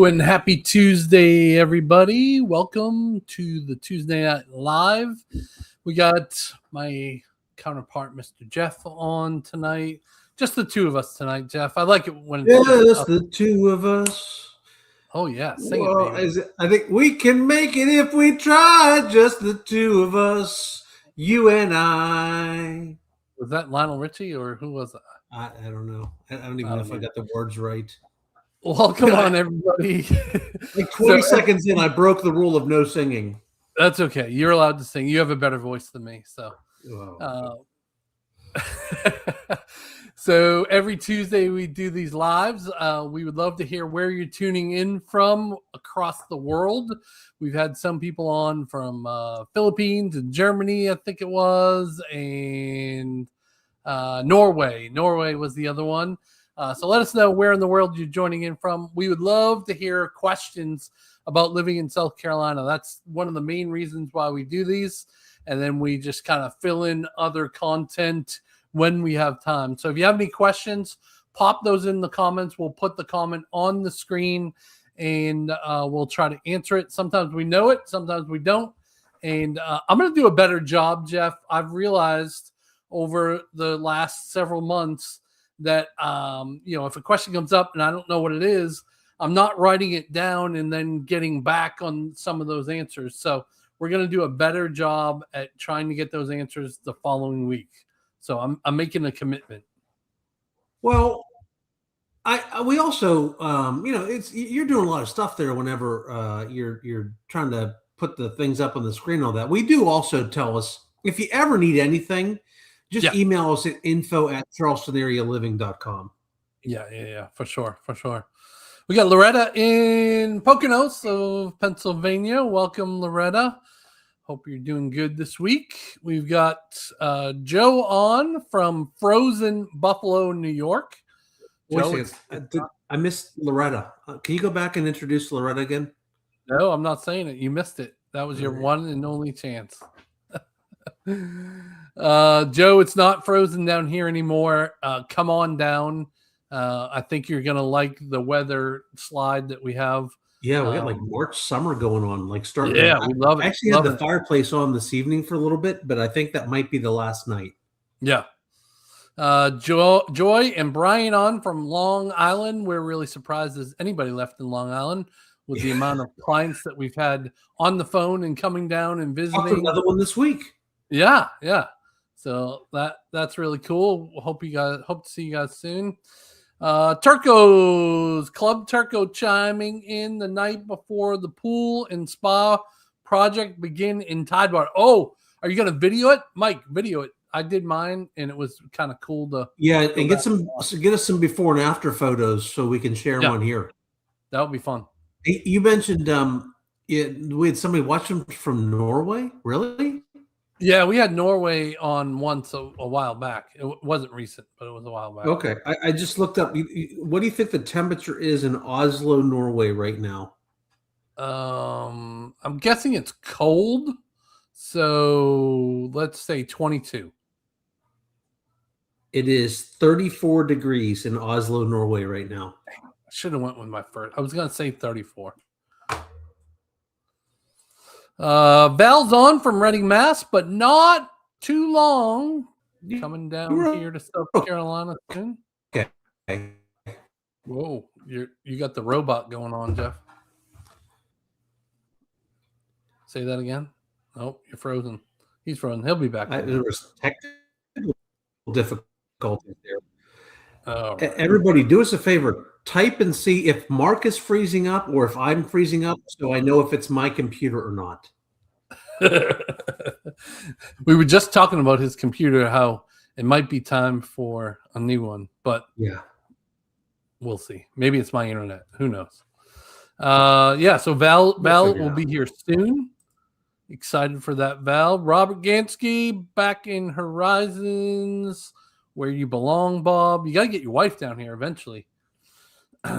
And happy Tuesday, everybody. Welcome to the Tuesday Night Live. We got my counterpart, Mr. Jeff, on tonight. Just the two of us tonight, Jeff. I like it when it's the two of us. Oh, yeah. Sing it, baby. I think we can make it if we try. Just the two of us, you and I. Was that Lionel Richie or who was that? I don't know. I don't even know if I got the words right. Welcome on, everybody. Like 20 seconds in, I broke the rule of no singing. That's okay. You're allowed to sing. You have a better voice than me. So, so every Tuesday we do these lives. We would love to hear where you're tuning in from across the world. We've had some people on from Philippines and Germany, I think it was, and Norway. Norway was the other one. So let us know where in the world you're joining in from. We would love to hear questions about living in South Carolina. That's one of the main reasons why we do these. And then we just kind of fill in other content when we have time. So if you have any questions, pop those in the comments. We'll put the comment on the screen and we'll try to answer it. Sometimes we know it, sometimes we don't. And I'm going to do a better job, Jeff. I've realized over the last several months that, if a question comes up and I don't know what it is, I'm not writing it down and then getting back on some of those answers. So we're going to do a better job at trying to get those answers the following week. So I'm making a commitment. Well, we also, you're doing a lot of stuff there whenever you're trying to put the things up on the screen and all that. We do also tell us if you ever need anything, just email us at info@charlestonarea.living.com. Yeah, for sure. We got Loretta in Poconos of Pennsylvania. Welcome, Loretta. Hope you're doing good this week. We've got Joe on from frozen Buffalo, New York. Joe, I missed Loretta. Can you go back and introduce Loretta again? No, I'm not saying it. You missed it. That was your one and only chance. Joe, it's not frozen down here anymore. Come on down. I think you're gonna like the weather slide that we have. Yeah, we got like March summer going on, like starting. Yeah, we love it. I actually had the fireplace on this evening for a little bit, but I think that might be the last night. Yeah. Joy and Brian on from Long Island. We're really surprised there's anybody left in Long Island with the amount of clients that we've had on the phone and coming down and visiting. Another one this week. Yeah. So that's really cool. Hope to see you guys soon. Turco's Club Turco chiming in the night before the pool and spa project begin in Tidewater. Oh, are you gonna video it, Mike? Video it. I did mine, and it was kind of cool to and get us some before and after photos so we can share them on here. That would be fun. You mentioned we had somebody watching from Norway. Really? Yeah, we had Norway on once a while back. It wasn't recent, but it was a while back. Okay, I just looked up. What do you think the temperature is in Oslo, Norway right now? I'm guessing it's cold. So let's say 22. It is 34 degrees in Oslo, Norway right now. I should have went with my first. I was going to say 34. Val's on from Reading, Mass, but not too long. Coming down here to South Carolina soon. Okay. Whoa, you got the robot going on, Jeff. Say that again. Oh, you're frozen. He's frozen. He'll be back. There was technical difficulties there. Right. Everybody, do us a favor. Type and see if Mark is freezing up or if I'm freezing up, so I know if it's my computer or not. We were just talking about his computer, how it might be time for a new one, but yeah, we'll see. Maybe it's my internet. Who knows? So Val will be here soon. Excited for that, Val. Robert Gansky back in Horizons, where you belong, Bob. You got to get your wife down here eventually.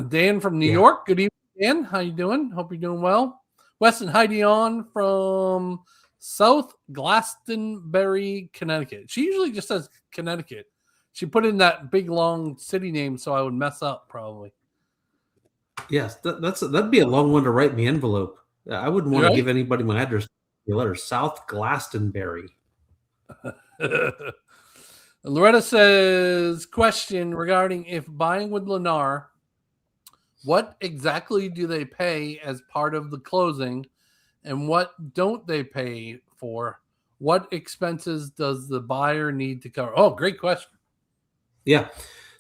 Dan from New York. Good evening, Dan. How you doing? Hope you're doing well. Wes and Heidi on from South Glastonbury, Connecticut. She usually just says Connecticut. She put in that big long city name so I would mess up probably. Yes, that'd be a long one to write in the envelope. I wouldn't want to give anybody my address. The letter South Glastonbury. Loretta says, question regarding if buying with Lennar, what exactly do they pay as part of the closing and what don't they pay for? What expenses does the buyer need to cover? Oh, great question. Yeah.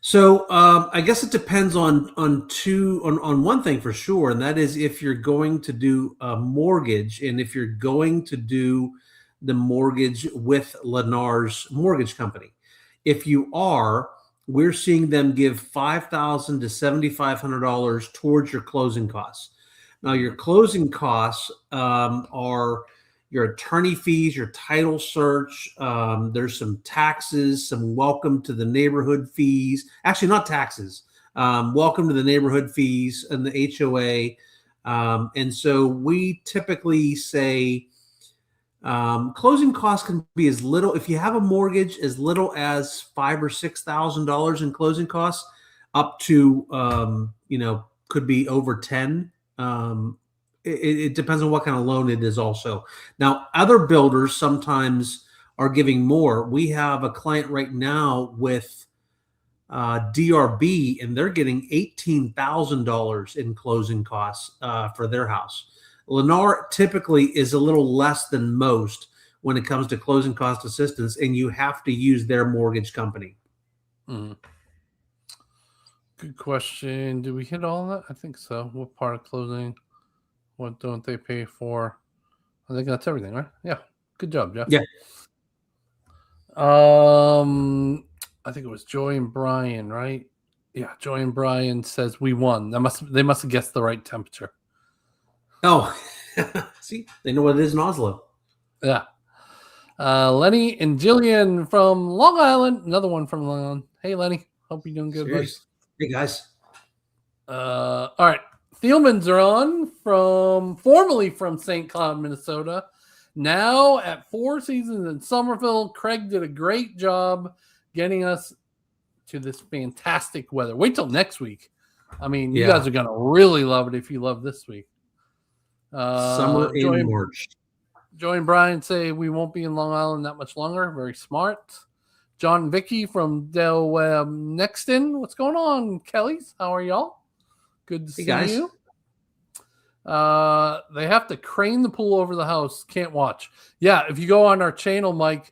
So I guess it depends on one thing for sure, and that is if you're going to do a mortgage and if you're going to do the mortgage with Lennar's mortgage company. If you are, we're seeing them give $5,000 to $7,500 towards your closing costs. Now, your closing costs are your attorney fees, your title search. There's some taxes, some welcome to the neighborhood fees. Actually, not taxes. Welcome to the neighborhood fees and the HOA. And so we typically say closing costs can be as little, if you have a mortgage, as little as $5,000 or $6,000 in closing costs, up to could be over 10. It depends on what kind of loan it is also. Now, other builders sometimes are giving more. We have a client right now with DRB, and they're getting $18,000 in closing costs for their house. Lennar typically is a little less than most when it comes to closing cost assistance, and you have to use their mortgage company. Mm-hmm. Good question. Did we hit all that? I think so. What part of closing? What don't they pay for? I think that's everything, right? Yeah. Good job, Jeff. Yeah. I think it was Joy and Brian, right? Yeah, Joy and Brian says we won. They must have guessed the right temperature. Oh, see, they know what it is in Oslo. Yeah. Lenny and Jillian from Long Island. Another one from Long Island. Hey, Lenny. Hope you're doing good, buddy. Hey, guys. All right. Thielmans are on formerly from St. Cloud, Minnesota. Now at Four Seasons in Summerville. Craig did a great job getting us to this fantastic weather. Wait till next week. I mean, you guys are going to really love it if you love this week. Summer in March. Joy and Brian say we won't be in Long Island that much longer. Very smart. John and Vicky from Del Webb Nexton. What's going on, Kellys? How are y'all? Good to see you. They have to crane the pool over the house. Can't watch. Yeah, if you go on our channel, Mike,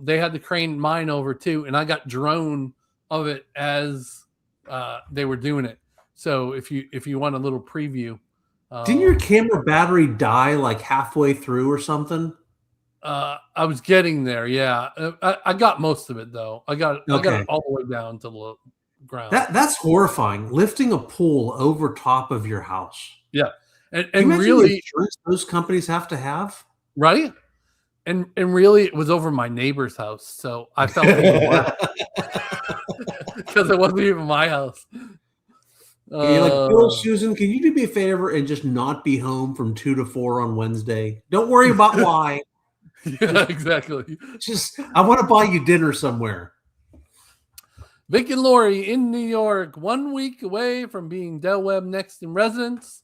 they had to crane mine over too, and I got drone of it as they were doing it. So if you want a little preview. Didn't your camera battery die like halfway through or something? I was getting there. Yeah, I got most of it though. I got it all the way down to the ground. That's horrifying. Lifting a pool over top of your house. Yeah, and really, those companies have to have, right? And really, it was over my neighbor's house, so I felt even worse because it wasn't even my house. You're like, Bill, Susan, can you do me a favor and just not be home from 2 to 4 on Wednesday? Don't worry about why. Yeah, exactly. I want to buy you dinner somewhere. Vic and Lori in New York, 1 week away from being Del Webb Next in residence.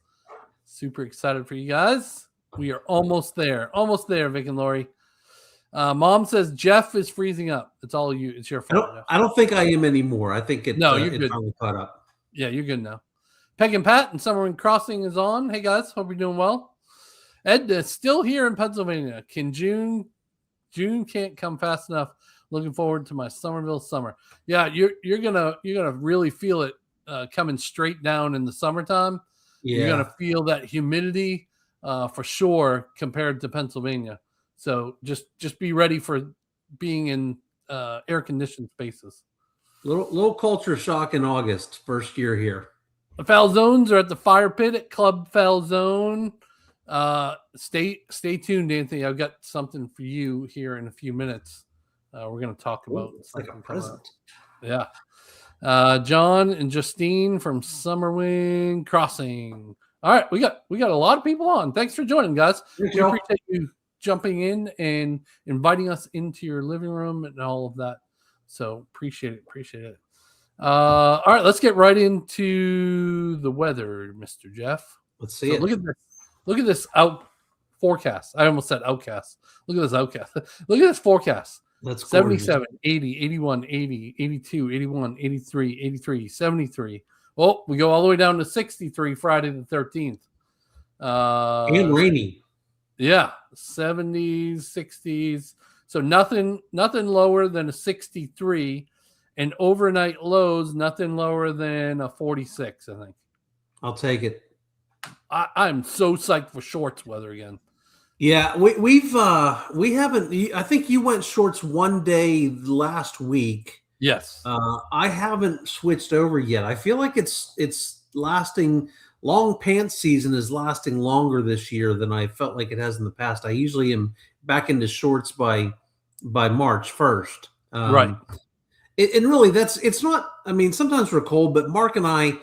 Super excited for you guys. We are almost there. Almost there, Vic and Lori. Mom says Jeff is freezing up. It's all you. It's your fault, Jeff. I don't think I am anymore. I think it No, you're good. finally caught up. Yeah, you're good now. Peg and Pat and Summerville Crossing is on. Hey guys, hope you're doing well. Ed is still here in Pennsylvania. Can June can't come fast enough. Looking forward to my Summerville summer. Yeah, you're gonna really feel it coming straight down in the summertime. Yeah. You're gonna feel that humidity for sure compared to Pennsylvania. So just be ready for being in air conditioned spaces. Little culture shock in August, first year here. The Foul Zones are at the Fire Pit at Club Foul Zone. Stay tuned, Anthony. I've got something for you here in a few minutes. We're going to talk about it's like a present. Yeah. John and Justine from Summerwing Crossing. All right, we got a lot of people on. Thanks for joining, guys. We appreciate you jumping in and inviting us into your living room and all of that. So appreciate it. All right, let's get right into the weather, Mr. Jeff. Let's see it. Look at this out forecast. I almost said outcast. Look at this outcast. Look at this forecast. That's 77, 80, 81, 80, 82, 81, 83, 83, 73. Oh, we go all the way down to 63 Friday the 13th. And rainy. Yeah, 70s, 60s. So nothing lower than a 63, and overnight lows nothing lower than a 46. I think. I'll take it. I'm so psyched for shorts weather again. Yeah, we haven't. I think you went shorts one day last week. Yes. I haven't switched over yet. I feel like it's lasting. Long pants season is lasting longer this year than I felt like it has in the past. I usually am back into shorts by March 1st. Right. And really, it's not. I mean, sometimes we're cold, but Mark and I,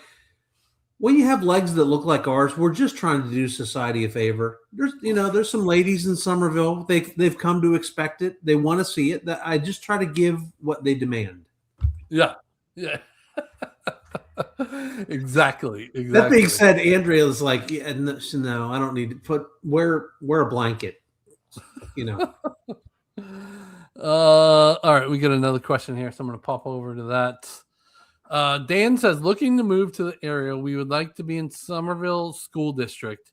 when you have legs that look like ours, we're just trying to do society a favor. There's some ladies in Summerville. They've come to expect it. They want to see it. That I just try to give what they demand. Yeah. Exactly. That being said, Andrea was like, yeah, no, I don't need to wear a blanket. All right, we got another question here, so I'm going to pop over to that. Dan says, looking to move to the area, we would like to be in Summerville School District.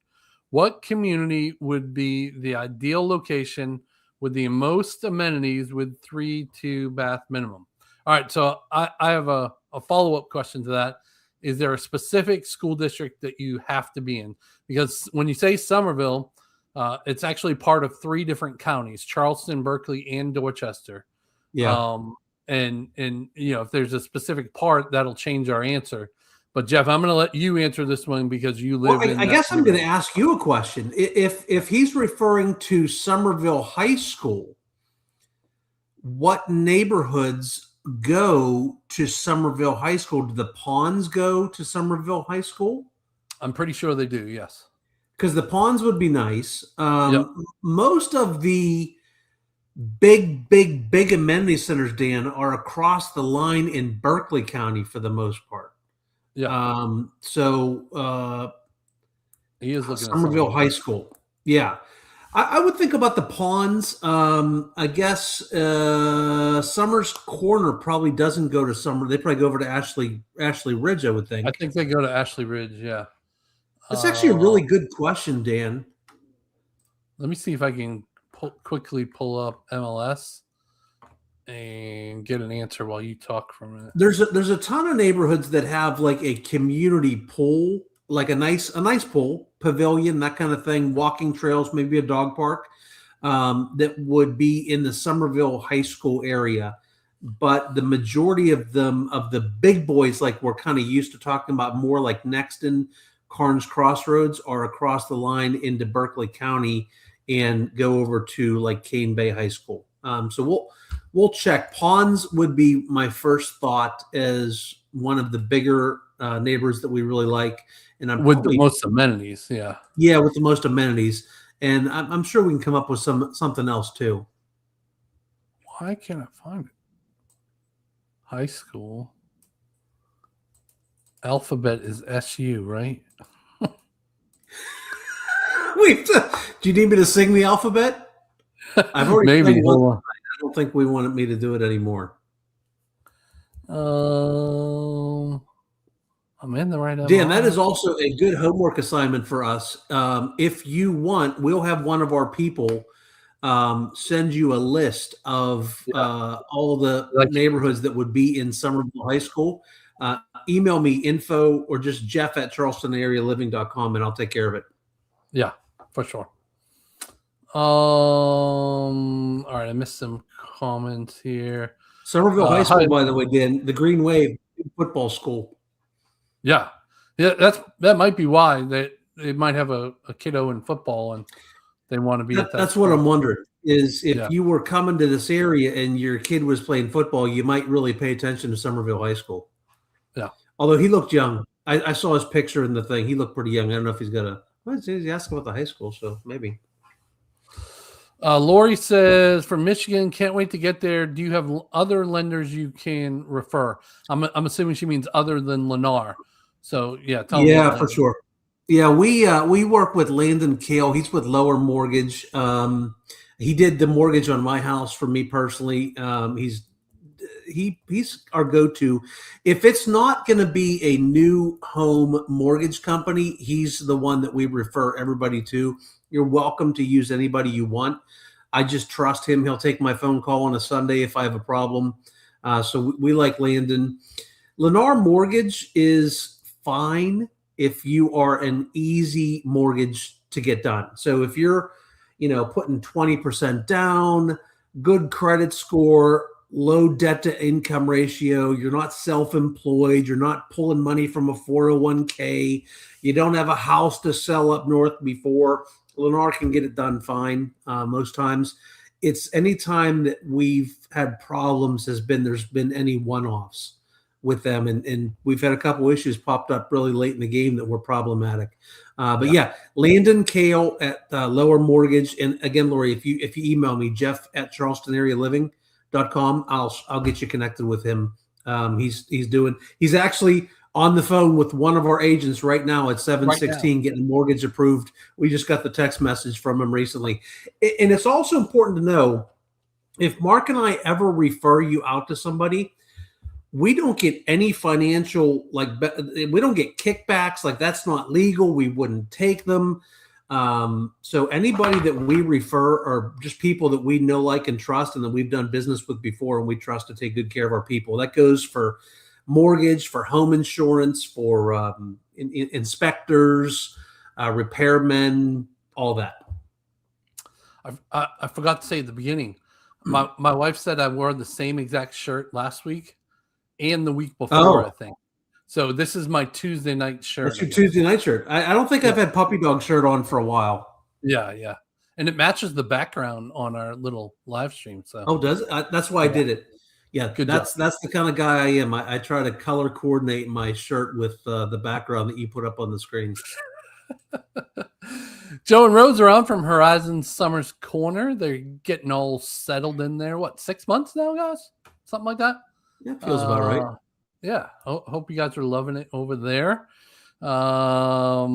What community would be the ideal location with the most amenities with 3-2 bath minimum? All right, so I have a follow-up question to that. Is there a specific school district that you have to be in? Because when you say Summerville, it's actually part of 3 different counties: Charleston, Berkeley, and Dorchester. Yeah. And if there's a specific part, that'll change our answer. But Jeff, I'm going to let you answer this one because you live in. I guess I'm going to ask you a question. If he's referring to Summerville High School, what neighborhoods go to Summerville High School? Do the Pawns go to Summerville High School? I'm pretty sure they do. Yes. Because the Pawns would be nice. Yep. Most of the big amenity centers, Dan, are across the line in Berkeley County for the most part. Yeah. He is looking Summerville High School. Yeah. I would think about the Pawns. I guess Summers Corner probably doesn't go to Summer. They probably go over to Ashley Ridge, I would think. I think they go to Ashley Ridge, yeah. That's actually a really good question, Dan. Let me see if I can quickly pull up MLS and get an answer while you talk for a minute. There's a ton of neighborhoods that have like a community pool, like a nice pool, pavilion, that kind of thing, walking trails, maybe a dog park, that would be in the Summerville High School area. But the majority of them, of the big boys, like we're kind of used to talking about, more like Nexton, Carnes Crossroads, are across the line into Berkeley County and go over to like Cane Bay High School. So we'll check. Pawns would be my first thought as one of the bigger neighbors that we really like, and I'm with the most amenities. Yeah, with the most amenities, and I'm sure we can come up with something else too. Why can't I find it? High school. Alphabet is SU, right? Do you need me to sing the alphabet? I've already Maybe. done one. I don't think we wanted me to do it anymore. I'm in the right. Dan, that is also a good homework assignment for us. If you want, we'll have one of our people send you a list of all the neighborhoods that would be in Summerville High School. Email me info or just Jeff at charlestonarea.living.com and I'll take care of it. Yeah, for sure. All right, I missed some comments here. Summerville High School, by the way, Dan, the Green Wave football school. Yeah, that might be why they might have a kiddo in football and they want to be at that. That's what I'm wondering is if you were coming to this area and your kid was playing football, you might really pay attention to Summerville High School. Yeah. Although he looked young. I saw his picture in the thing. He looked pretty young. I don't know if he's got a – he's asking about the high school, so maybe. Lori says, from Michigan, can't wait to get there. Do you have other lenders you can refer? I'm assuming she means other than Lennar. So, yeah. Tell me for sure. Yeah, we work with Landon Kale. He's with Lower Mortgage. He did the mortgage on my house for me personally. He's our go-to. If it's not going to be a new home mortgage company, he's the one that we refer everybody to. You're welcome to use anybody you want. I just trust him. He'll take my phone call on a Sunday if I have a problem. So we like Landon. Lennar Mortgage is fine if you are an easy mortgage to get done. So if you're, putting 20% down, good credit score, low debt to income ratio, you're not self-employed, you're not pulling money from a 401k, you don't have a house to sell up north before, Lennar can get it done fine most times. It's any time that we've had problems there's been any one-offs with them, and we've had a couple issues popped up really late in the game that were problematic. Landon Kale at Lower Mortgage, and again, Lori, if you email me, Jeff at charlestonarea.living.com, I'll get you connected with him. He's actually on the phone with one of our agents right now at 716 getting a mortgage approved. We just got the text message from him recently. And it's also important to know, if Mark and I ever refer you out to somebody, we don't get any financial, we don't get kickbacks. Like, that's not legal. We wouldn't take them. So anybody that we refer are just people that we know, like, and trust, and that we've done business with before, and we trust to take good care of our people. That goes for mortgage, for home insurance, for inspectors, repairmen, all that. I forgot to say at the beginning, my wife said I wore the same exact shirt last week and the week before, I think. So this is my Tuesday night shirt. That's your Tuesday night shirt. I don't think I've had puppy dog shirt on for a while. Yeah. And it matches the background on our little live stream. So does it? That's why I did it. Yeah, that's the kind of guy I am. I try to color coordinate my shirt with the background that you put up on the screen. Joe and Rose are on from Horizon Summers Corner. They're getting all settled in there. What, 6 months now, guys? Something like that? Yeah, feels about right. Yeah, hope you guys are loving it over there. I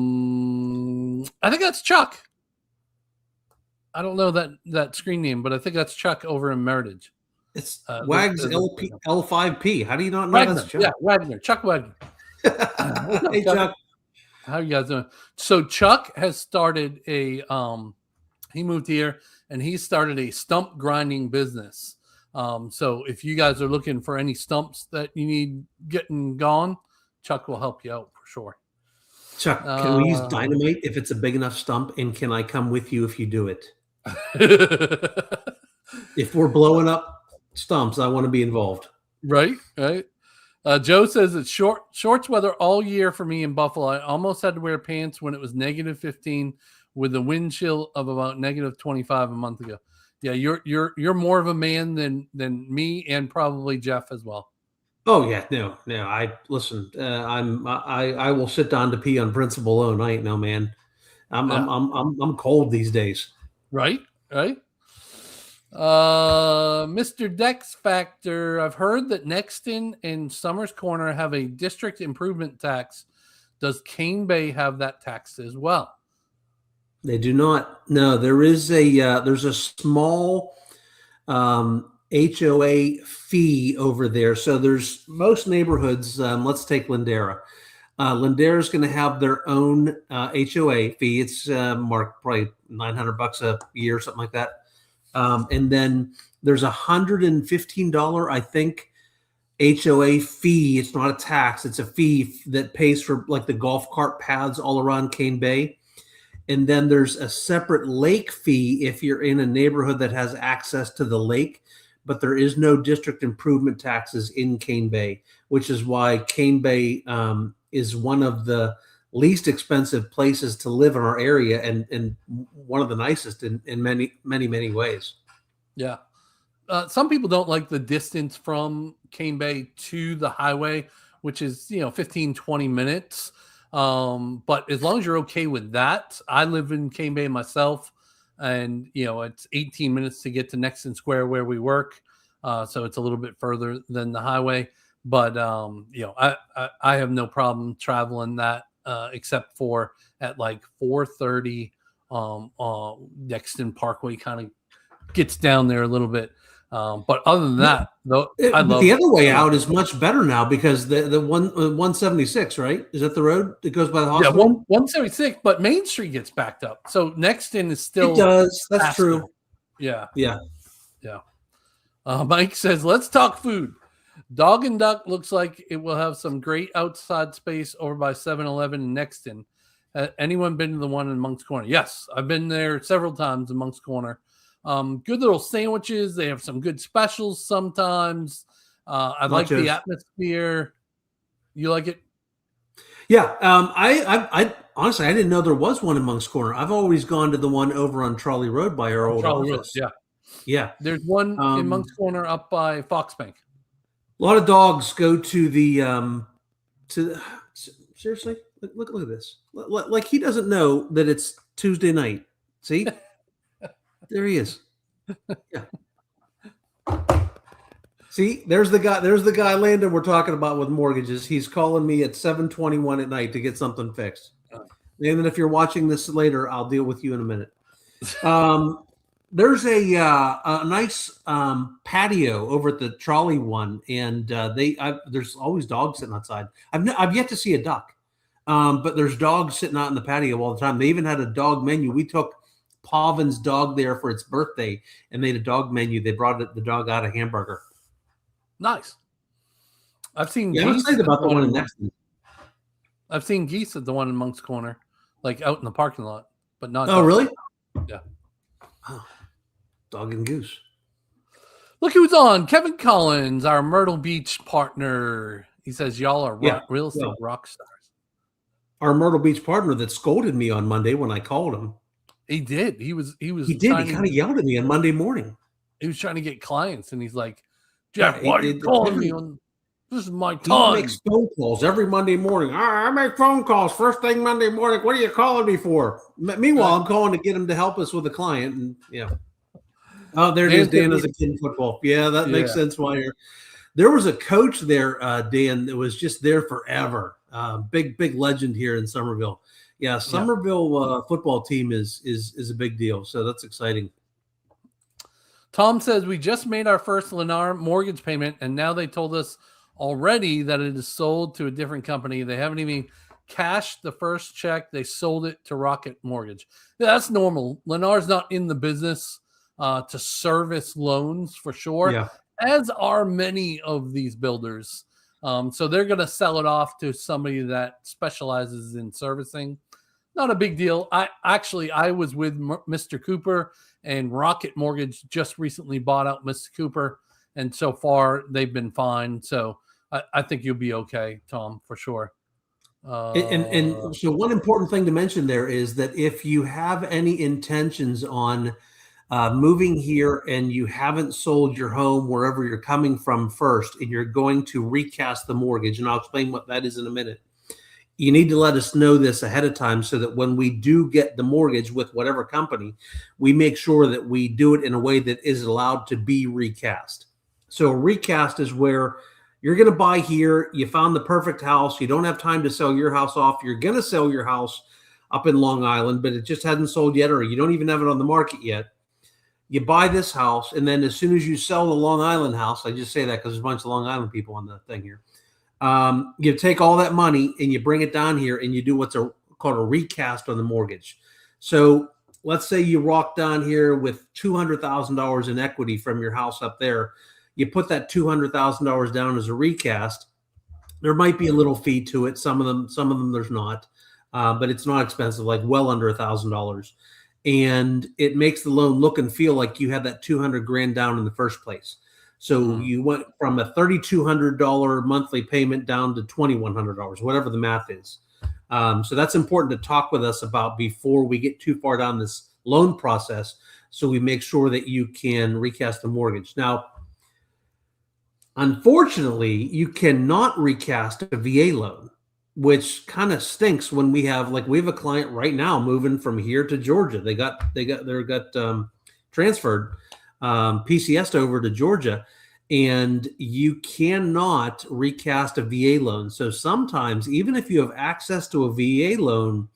think that's Chuck. I don't know that screen name, but I think that's Chuck over in Meritage. It's Wags L5P. How do you not know Wagner, that's Chuck? Yeah, Wagner. Chuck Wagner. Hey, Chuck. How you guys doing? So Chuck has started he moved here and he started a stump grinding business. So if you guys are looking for any stumps that you need getting gone, Chuck will help you out for sure. Chuck, can we use dynamite if it's a big enough stump? And can I come with you if you do it? If we're blowing up stumps, I want to be involved. Right. Joe says it's shorts weather all year for me in Buffalo. I almost had to wear pants when it was negative 15 with a wind chill of about negative 25 a month ago. Yeah, you're more of a man than me and probably Jeff as well. Oh yeah, no. I listen. I will sit down to pee on principle alone. I ain't no man. I'm cold these days. Right. Mr. Dex Factor, I've heard that Nexton and Summers Corner have a district improvement tax. Does Cane Bay have that tax as well? They do not. No, there's a small HOA fee over there. So there's most neighborhoods. Let's take Lindera. Lindera is going to have their own HOA fee. It's marked probably $900 a year, something like that. And then there's $115, I think, HOA fee. It's not a tax. It's a fee that pays for like the golf cart paths all around Cane Bay. And then there's a separate lake fee if you're in a neighborhood that has access to the lake, but there is no district improvement taxes in Cane Bay, which is why Cane Bay is one of the least expensive places to live in our area and one of the nicest in many, many, many ways. Yeah. Some people don't like the distance from Cane Bay to the highway, which is, 15, 20 minutes. But as long as you're okay with that, I live in Cane Bay myself, and it's 18 minutes to get to Nexton Square where we work. So it's a little bit further than the highway, but I have no problem traveling that, except for at like 4:30, Nexton Parkway kind of gets down there a little bit. But other than that, though, I love the other way out is much better now because the 176, right? Is that the road that goes by the hospital? Yeah, 176, but Main Street gets backed up. So Nexton is still. It does. That's faster. true. Yeah. Yeah. Mike says, let's talk food. Dog and Duck looks like it will have some great outside space over by 7-Eleven in Nexton. Anyone been to the one in Monk's Corner? Yes, I've been there several times in Monk's Corner. Good little sandwiches. They have some good specials sometimes. I like the atmosphere. You like it? Yeah. I honestly, I didn't know there was one in Monk's Corner. I've always gone to the one over on Trolley Road by our old office. Road, yeah. Yeah. There's one in Monk's Corner up by Fox Bank. A lot of dogs go to the seriously, look at this. Like he doesn't know that it's Tuesday night. See? There he is. Yeah. See, there's the guy Landon we're talking about with mortgages. He's calling me at 7:21 at night to get something fixed. And then if you're watching this later, I'll deal with you in a minute. There's a nice patio over at the Trolley one, and there's always dogs sitting outside. I've yet to see a duck, but there's dogs sitting out in the patio all the time. They even had a dog menu. We took Pavin's dog there for its birthday and made a dog menu. They brought the dog out a hamburger. Nice. I've seen geese. I'm excited about the one in Nexton. I've seen geese at the one in Monk's Corner, like out in the parking lot, but not. Oh, really? Yeah. Oh, dog and goose. Look who's on. Kevin Collins, our Myrtle Beach partner. He says, y'all are real estate rock stars. Our Myrtle Beach partner that scolded me on Monday when I called him. He did. He did. He kind of yelled at me on Monday morning. He was trying to get clients, and he's like, Jeff, why are you calling me on? This is my time. He makes phone calls every Monday morning. I make phone calls first thing Monday morning. What are you calling me for? Meanwhile, I'm calling to get him to help us with a client. And oh, there it is. Dan is a kid in football. Yeah, that makes sense. Why there was a coach there, Dan, that was just there forever. Big legend here in Summerville. Yeah, Summerville football team is a big deal. So that's exciting. Tom says we just made our first Lennar mortgage payment, and now they told us already that it is sold to a different company. They haven't even cashed the first check. They sold it to Rocket Mortgage. Yeah, that's normal. Lennar's not in the business to service loans for sure, as are many of these builders. So they're going to sell it off to somebody that specializes in servicing. Not a big deal. I was with Mr. Cooper, and Rocket Mortgage just recently bought out Mr. Cooper, and so far they've been fine. So I think you'll be okay, Tom, for sure. And so one important thing to mention there is that if you have any intentions on moving here and you haven't sold your home wherever you're coming from first, and you're going to recast the mortgage, and I'll explain what that is in a minute, you need to let us know this ahead of time so that when we do get the mortgage with whatever company, we make sure that we do it in a way that is allowed to be recast. So a recast is where you're going to buy here. You found the perfect house. You don't have time to sell your house off. You're going to sell your house. up in Long Island, but it just hasn't sold yet, or you don't even have it on the market yet. You buy this house, and then as soon as you sell the Long Island house, I just say that because there's a bunch of Long Island people on the thing here. You take all that money and you bring it down here, and you do what's called a recast on the mortgage. So let's say you walk down here with $200,000 in equity from your house up there. You put that $200,000 down as a recast. There might be a little fee to it. Some of them there's not, but it's not expensive, like well under $1,000. And it makes the loan look and feel like you had that $200,000 down in the first place. So you went from a $3,200 monthly payment down to $2,100, whatever the math is. So that's important to talk with us about before we get too far down this loan process, so we make sure that you can recast the mortgage. Now, unfortunately, you cannot recast a VA loan, which kind of stinks when we have a client right now moving from here to Georgia. They got transferred PCS over to Georgia, and you cannot recast a VA loan. So sometimes, even if you have access to a VA loan,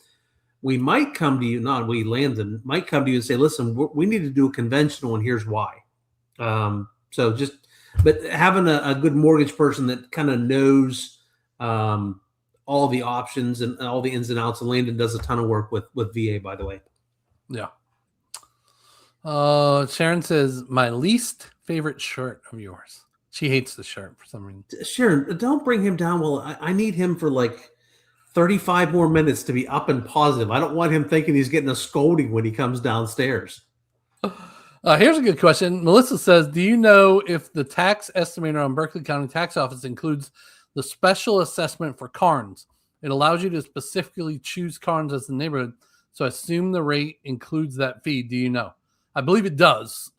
we might come to you, Landon might come to you and say, listen, we need to do a conventional, and here's why. But having a good mortgage person that kind of knows all the options and all the ins and outs, and Landon does a ton of work with VA, by the way. Yeah. Sharon says, my least favorite shirt of yours. She hates the shirt for some reason. Sharon, don't bring him down. Well, I need him for like 35 more minutes to be up and positive. I don't want him thinking he's getting a scolding when he comes downstairs. Here's a good question. Melissa says, do you know if the tax estimator on Berkeley County Tax Office includes the special assessment for Carnes? It allows you to specifically choose Carnes as the neighborhood, so I assume the rate includes that fee. Do you know? I believe it does,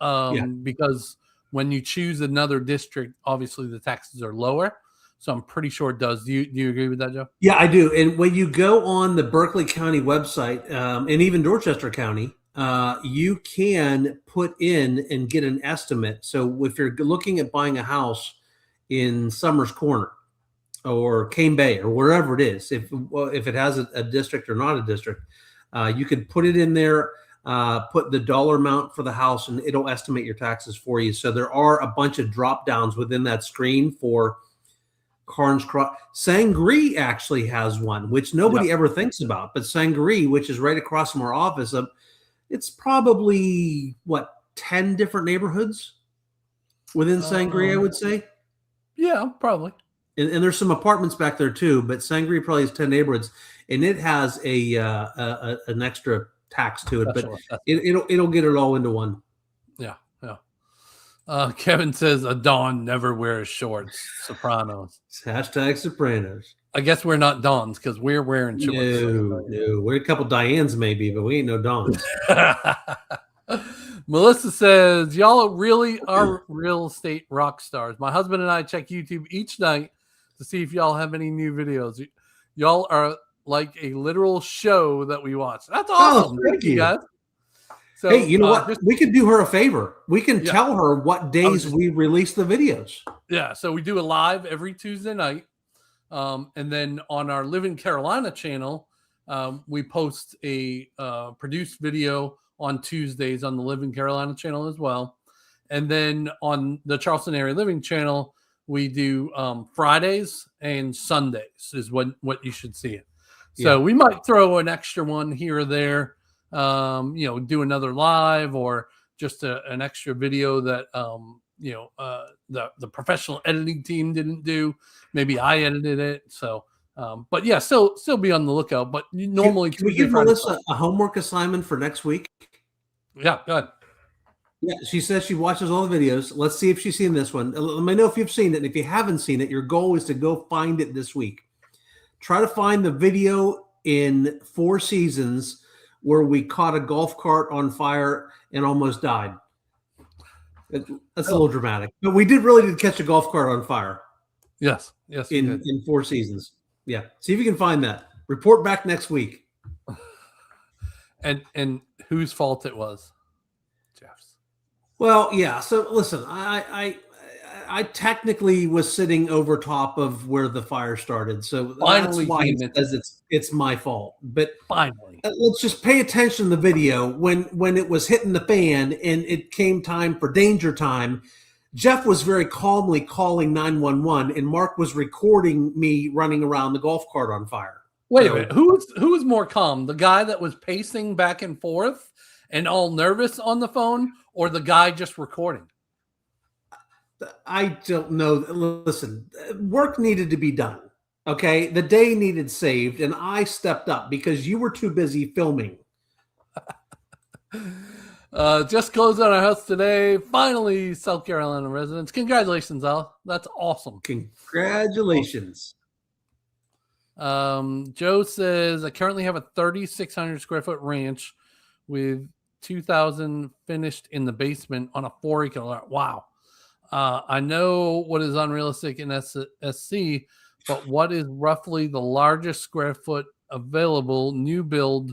because when you choose another district, obviously the taxes are lower. So I'm pretty sure it does. Do you agree with that, Joe? Yeah, I do. And when you go on the Berkeley County website, and even Dorchester County, you can put in and get an estimate. So if you're looking at buying a house in Summers Corner or Cane Bay or wherever it is, if it has a district or not a district, you can put it in there, put the dollar amount for the house, and it'll estimate your taxes for you. So there are a bunch of drop downs within that screen for Carnes. Sangaree actually has one, which nobody ever thinks about. But Sangaree, which is right across from our office, it's probably 10 different neighborhoods within Sangaree, I would say. Yeah, probably. And there's some apartments back there too, but Sangaree probably has 10 neighborhoods, and it has an extra tax to it, but it'll get it all into one. Yeah. Kevin says a Dawn never wears shorts. Sopranos. Hashtag Sopranos. I guess we're not Dawns because we're wearing shorts. No, we're a couple Dianes maybe, but we ain't no Dawns. Melissa says, y'all really are real estate rock stars. My husband and I check YouTube each night to see if y'all have any new videos. Y'all are like a literal show that we watch. That's awesome. Thank you, guys. So, hey, you know what? We can do her a favor. We can tell her what days we release the videos. Yeah, so we do a live every Tuesday night. And then on our Livin Carolina channel, we post a produced video on Tuesdays on the Livin Carolina channel as well. And then on the Charleston Area Living channel, we do Fridays and Sundays is what you should see it. So we might throw an extra one here or there, do another live or just an extra video that, the professional editing team didn't do. Maybe I edited it. So, but yeah, still be on the lookout. But normally, can we give Melissa a homework assignment for next week? Yeah, go ahead. Yeah, she says she watches all the videos. Let's see if she's seen this one. Let me know if you've seen it. And if you haven't seen it, your goal is to go find it this week. Try to find the video in Four Seasons where we caught a golf cart on fire and almost died. That's a little dramatic, but we did catch a golf cart on fire. Yes. In Four Seasons. Yeah. See if you can find that. Report back next week. And whose fault it was? Jeff's. Well, yeah. So listen, I I technically was sitting over top of where the fire started, so Finally, that's why he damn it. says it's my fault. But Finally. let's just pay attention to the video when it was hitting the fan and it came time for danger time. Jeff was very calmly calling 911, and Mark was recording me running around the golf cart on fire. Wait a minute. Who was more calm? The guy that was pacing back and forth and all nervous on the phone, or the guy just recording? I don't know. Listen, work needed to be done. Okay. The day needed saved, and I stepped up because you were too busy filming. Just closed on our house today. Finally, South Carolina residents. Congratulations, Al. That's awesome. Congratulations. Joe says, I currently have a 3,600 square foot ranch with 2,000 finished in the basement on a 4-acre lot. Wow. I know what is unrealistic in SC, but what is roughly the largest square foot available new build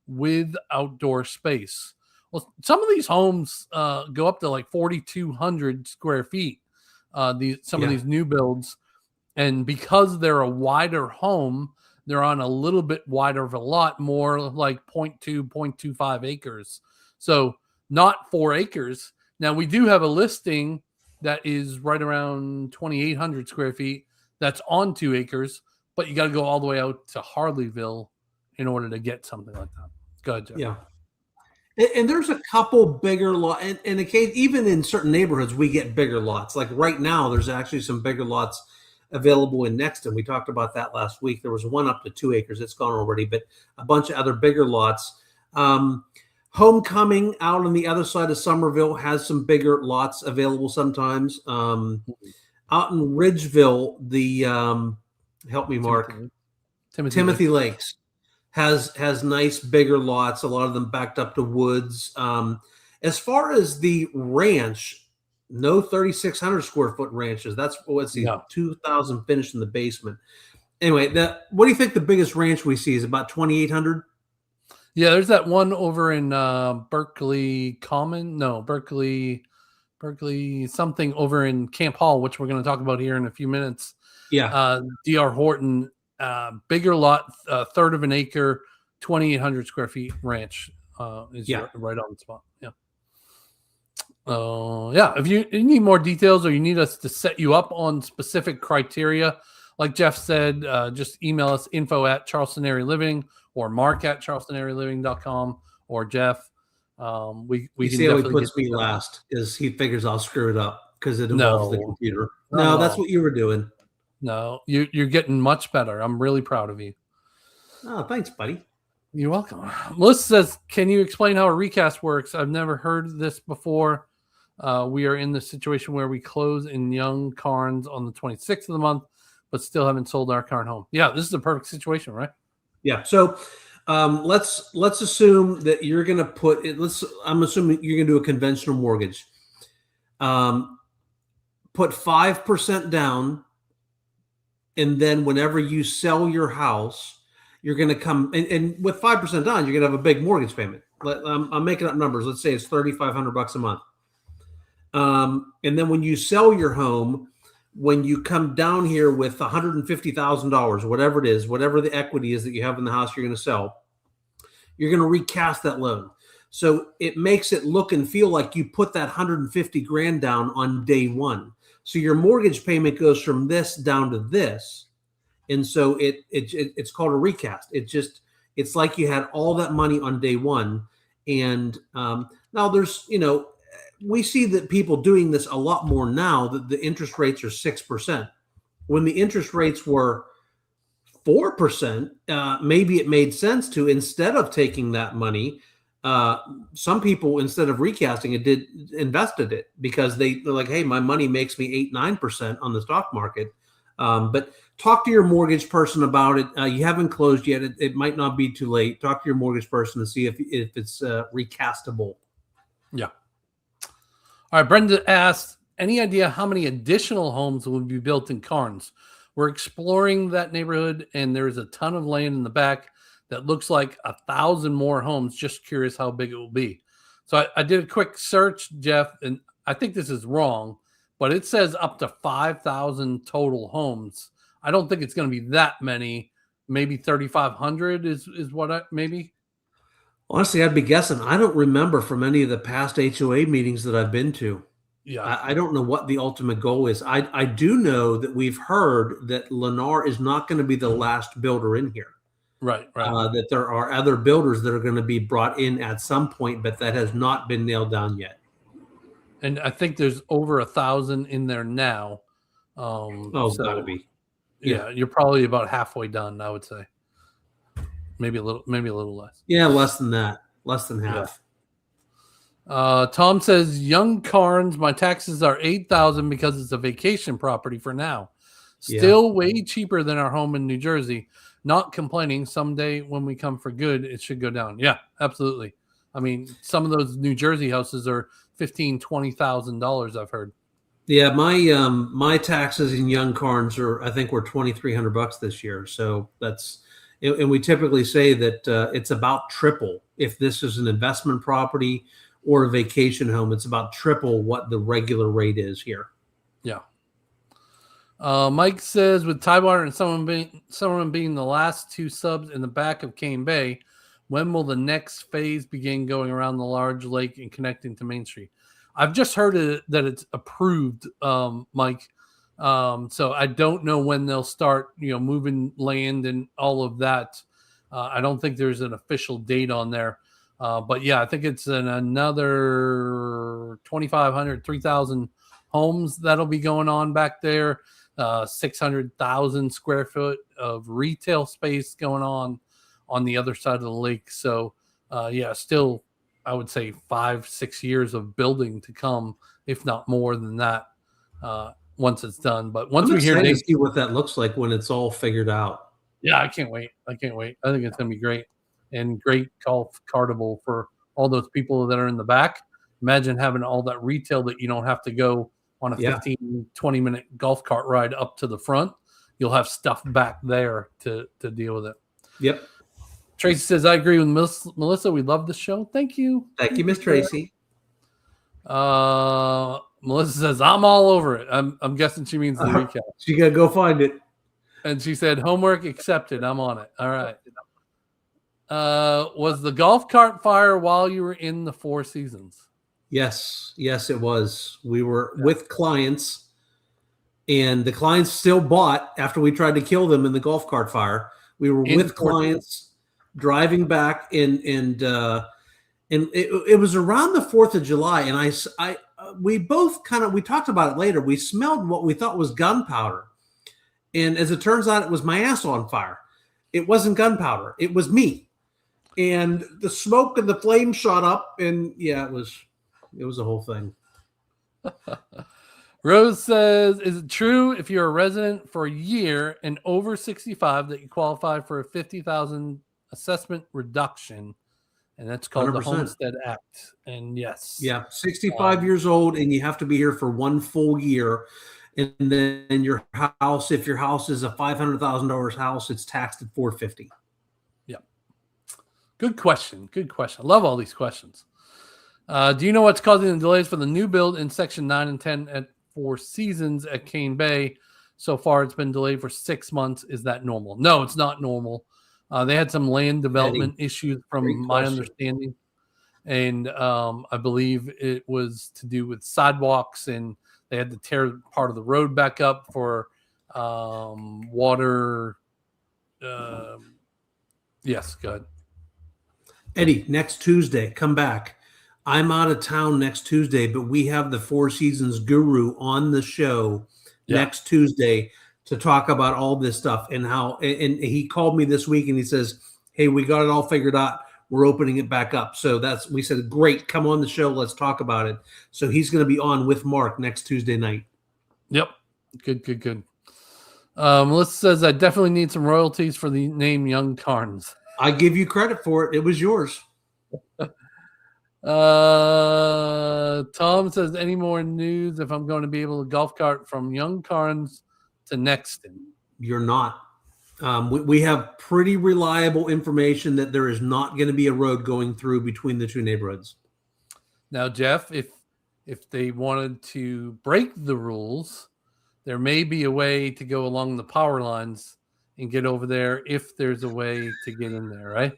with outdoor space? Well, some of these homes go up to like 4,200 square feet. Of these new builds, and because they're a wider home, they're on a little bit wider of a lot, more like 0.2, 0.25 acres. So not 4 acres. Now we do have a listing that is right around 2,800 square feet. That's on 2 acres, but you got to go all the way out to Harleyville in order to get something like that. Go ahead, Jeff. Yeah. And there's a couple bigger lots, and in the case, even in certain neighborhoods, we get bigger lots. Like right now, there's actually some bigger lots available in Nexton. We talked about that last week. There was one up to 2 acres. It's gone already, but a bunch of other bigger lots. Homecoming out on the other side of Summerville has some bigger lots available sometimes. Out in Ridgeville, the help me, Mark, Timothy Lakes has nice bigger lots. A lot of them backed up to woods. As far as the ranch, no 3,600 square foot ranches. That's 2,000 finished in the basement. Anyway, what do you think the biggest ranch we see is? About 2,800? Yeah, there's that one over in Berkeley Common. No, Berkeley something over in Camp Hall, which we're going to talk about here in a few minutes. Yeah. D.R. Horton, bigger lot, third of an acre, 2,800 square feet ranch is right on the spot. Yeah. If you need more details or you need us to set you up on specific criteria, like Jeff said, just email us info@Charleston Area Living or mark@charlestonareliving.com or Jeff. We can see how he puts me last because he figures I'll screw it up because it involves the computer. No, that's what you were doing. No, you're getting much better. I'm really proud of you. Oh, thanks, buddy. You're welcome. Melissa says, can you explain how a recast works? I've never heard this before. We are in the situation where we close in Young Carnes on the 26th of the month, but still haven't sold our current home. Yeah, this is a perfect situation, right? Yeah. So let's assume that you're going to put it. I'm assuming you're going to do a conventional mortgage. Put 5% down, and then whenever you sell your house, you're going to come and with 5% down, you're going to have a big mortgage payment. I'm making up numbers. Let's say it's $3,500 a month. And then when you sell your home, when you come down here with $150,000, whatever it is, whatever the equity is that you have in the house you're going to sell, you're going to recast that loan. So it makes it look and feel like you put that 150 grand down on day one. So your mortgage payment goes from this down to this. And so it's called a recast. It's like you had all that money on day one. And now there's, we see that people doing this a lot more now, that the interest rates are 6%. When the interest rates were 4%, maybe it made sense to, instead of taking that money, some people, instead of recasting it, invested it because they're like, hey, my money makes me 8-9% on the stock market. But talk to your mortgage person about it. You haven't closed yet. It might not be too late. Talk to your mortgage person and see if it's recastable. Yeah. All right. Brenda asked, any idea how many additional homes will be built in Carnes? We're exploring that neighborhood, and there's a ton of land in the back that looks like 1,000 more homes. Just curious how big it will be. So I did a quick search, Jeff, and I think this is wrong, but it says up to 5,000 total homes. I don't think it's going to be that many. Maybe 3,500 is what maybe. Honestly, I'd be guessing. I don't remember from any of the past HOA meetings that I've been to. Yeah. I don't know what the ultimate goal is. I do know that we've heard that Lennar is not going to be the last builder in here. Right. That there are other builders that are going to be brought in at some point, but that has not been nailed down yet. And I think there's over 1,000 in there now. Gotta be. Yeah, you're probably about halfway done, I would say. Maybe a little less. Yeah, less than that. Less than half. Yeah. Tom says, Young Carnes, my taxes are $8,000 because it's a vacation property for now. Still way cheaper than our home in New Jersey. Not complaining. Someday when we come for good, it should go down. Yeah, absolutely. I mean, some of those New Jersey houses are $15,000, $20,000. I've heard. Yeah, my taxes in Young Carnes I think were $2,300 this year. So and we typically say that it's about triple. If this is an investment property or a vacation home, it's about triple what the regular rate is here. Yeah. Mike says, with Tidewater and Summerville being the last two subs in the back of Cane Bay, when will the next phase begin going around the large lake and connecting to Main Street? I've just heard that it's approved, Mike. So I don't know when they'll start, moving land and all of that. I don't think there's an official date on there. But yeah, I think it's another 2,500, 3,000 homes that'll be going on back there. 600,000 square foot of retail space going on the other side of the lake. So still, I would say 5-6 years of building to come, if not more than that, once it's done. But once we hear to see what that looks like when it's all figured out. Yeah, I can't wait. I think it's going to be great, and great golf cartable for all those people that are in the back. Imagine having all that retail that you don't have to go on a 15, 20-minute golf cart ride up to the front. You'll have stuff back there to deal with it. Yep. Tracy says, I agree with Melissa. We love the show. Thank you. Thank you, Miss Tracy. Melissa says, I'm all over it. I'm guessing she means the recap. She got to go find it. And she said, homework accepted. I'm on it. All right. Was the golf cart fire while you were in the Four Seasons? Yes, it was. We were with clients, and the clients still bought after we tried to kill them in the golf cart fire. We were with clients driving back, and it was around the 4th of July, and we both we talked about it later. We smelled what we thought was gunpowder, and as it turns out, it was my ass on fire. It wasn't gunpowder; it was me, and the smoke and the flame shot up, and it was a whole thing. Rose says, is it true if you're a resident for a year and over 65 that you qualify for a $50,000 assessment reduction? And that's called 100%. The Homestead Act. And yes. Yeah, 65 years old, and you have to be here for 1 full year. And then your house, if your house is a $500,000 house, it's taxed at $450,000. Yeah. Good question. I love all these questions. Do you know what's causing the delays for the new build in Section 9 and 10 at Four Seasons at Cane Bay? So far, it's been delayed for 6 months. Is that normal? No, it's not normal. They had some land development issues from my understanding. And I believe it was to do with sidewalks, and they had to tear part of the road back up for water. Yes, go ahead. Eddie, next Tuesday, come back. I'm out of town next Tuesday, but we have the Four Seasons guru on the show next Tuesday to talk about all this stuff and how. And he called me this week and he says, "Hey, we got it all figured out. We're opening it back up." So we said, "Great, come on the show. Let's talk about it." So he's going to be on with Mark next Tuesday night. Yep, good. Melissa says, "I definitely need some royalties for the name Young Carnes." I give you credit for it. It was yours. Tom says, any more news if I'm going to be able to golf cart from Young Carnes to Nexton? You're not. We have pretty reliable information that there is not going to be a road going through between the two neighborhoods. Now, Jeff, if they wanted to break the rules, there may be a way to go along the power lines and get over there if there's a way to get in there, right?